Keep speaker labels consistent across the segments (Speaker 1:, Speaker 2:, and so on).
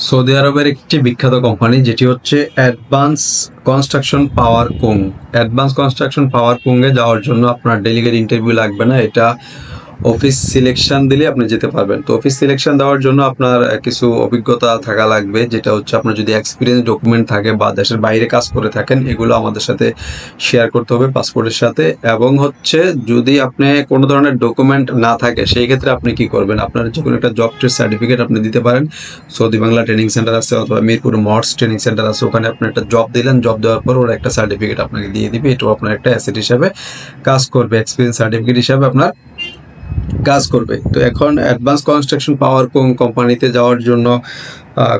Speaker 1: Saudi আরবের একটি বিখ্যাত কোম্পানি যেটি হচ্ছে অ্যাডভান্স কনস্ট্রাকশন পাওয়ার কুং। অ্যাডভান্স কনস্ট্রাকশন পাওয়ার কুংয়ে যাওয়ার জন্য আপনার ডেলিগেট ইন্টারভিউ লাগবে না, এটা অফিস সিলেকশন দিলে আপনি যেতে পারবেন। তো অফিস সিলেকশন দেওয়ার জন্য আপনার কিছু অভিজ্ঞতা থাকা লাগবে, যেটা হচ্ছে আপনার যদি এক্সপিরিয়েন্স ডকুমেন্ট থাকে বা দেশের বাইরে কাজ করে থাকেন, এগুলো আমাদের সাথে শেয়ার করতে হবে পাসপোর্টের সাথে। এবং হচ্ছে যদি আপনি কোনো ধরনের ডকুমেন্ট না থাকে সেই ক্ষেত্রে আপনি কি করবেন, আপনার যে কোনো একটা জব ট্রেড সার্টিফিকেট আপনি দিতে পারেন। সৌদি বাংলা ট্রেনিং সেন্টার আছে অথবা মিরপুর মর্স ট্রেনিং সেন্টার আছে, ওখানে আপনি একটা জব দিলেন, জব দেওয়ার পর ওরা একটা সার্টিফিকেট আপনাকে দিয়ে দিবে, এটাও আপনার একটা অ্যাসেট হিসাবে কাজ করবে, এক্সপিরিয়েন্স সার্টিফিকেট হিসাবে আপনার কাজ করবে। তো এখন অ্যাডভান্স কনস্ট্রাকশন পাওয়ার কোম্পানিতে যাওয়ার জন্য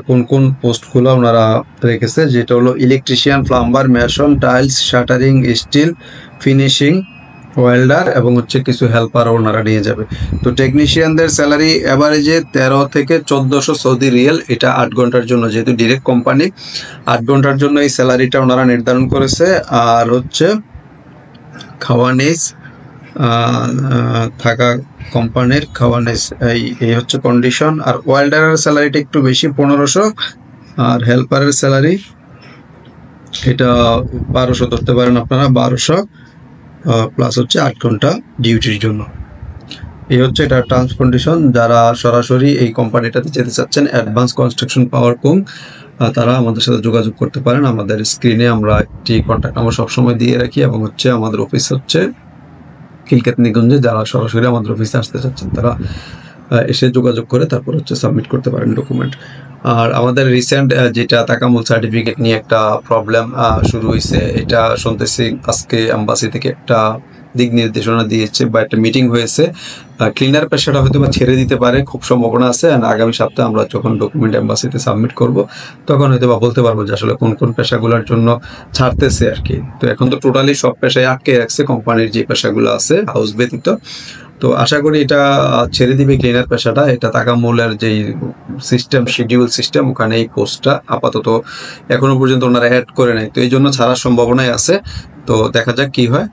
Speaker 1: কোন কোন পোস্টগুলো ওনারা রেখেছে, যেটা হলো electrician, plumber, mason, tiles, shuttering, steel finishing, welder এবং হচ্ছে কিছু হেল্পারও ওনারা নিয়ে যাবে। তো টেকনিশিয়ানদের স্যালারি অ্যাভারেজে 13 থেকে 1400 সৌদি রিয়াল, এটা 8 ঘন্টার জন্য, যেহেতু ডিরেক্ট কোম্পানি 8 ঘন্টার জন্য এই স্যালারিটা ওনারা নির্ধারণ করেছে। আর হচ্ছে খাওয়ানিজ থাকা কোম্পানির খাওয়ানিজ, এই হচ্ছে কন্ডিশন। আর ওয়েল্ডারের স্যালারিটা একটু বেশি 1500, আর হেল্পারের স্যালারি এটা 1200 ধরতে পারেন আপনারা, 1200 প্লাস হচ্ছে 8 ঘন্টা ডিউটির জন্য। এই হচ্ছে এটা টার্মস কন্ডিশন। যারা সরাসরি এই কোম্পানিটাতে যেতে চাচ্ছেন অ্যাডভান্স কনস্ট্রাকশন পাওয়ার কুং, তারা আমাদের সাথে যোগাযোগ করতে পারেন। আমাদের স্ক্রিনে আমরা একটি কন্ট্যাক্ট নাম্বার সবসময় দিয়ে রাখি, এবং হচ্ছে আমাদের অফিস হচ্ছে খিলকেত নিকুঞ্জে। যারা সরাসরি আমাদের অফিসে আসতে চাচ্ছেন তারা এসে যোগাযোগ করে তারপর হচ্ছে সাবমিট করতে পারেন ডকুমেন্ট। আর আমাদের রিসেন্ট যেটা তাকামুল সার্টিফিকেট নিয়ে একটা প্রবলেম শুরু হয়েছে, এটা শুনতেছি আজকে এম্বাসি থেকে একটা দিক নির্দেশনা দিয়েছে বা একটা মিটিং হয়েছে। ক্লিনার পেশাটা হয়তো বা ছেড়ে দিতে পারে, খুব সম্ভাবনা আছে। আগামী সপ্তাহে আমরা যখন ডকুমেন্ট এম্বাসিতে সাবমিট করব তখন হয়তো বা বলতে পারবো যে আসলে কোন কোন পেশাগুলোর জন্য ছাড়তেছে আর কি। তো এখন তো টোটালি সব পেশায় আটকে রাখছে কোম্পানির যে পেশাগুলো আছে হাউস ব্যতীত। তো আশা করি এটা ছেড়ে দিবে ক্লিনার পেশাটা। এটা তাকামুলের যেই সিস্টেম, শিডিউল সিস্টেম, ওখানে এই পোস্টটা আপাতত এখনো পর্যন্ত ওনারা অ্যাড করে নাই, তো এই জন্য ছাড়ার সম্ভাবনাই আছে। তো দেখা যাক কি হয়।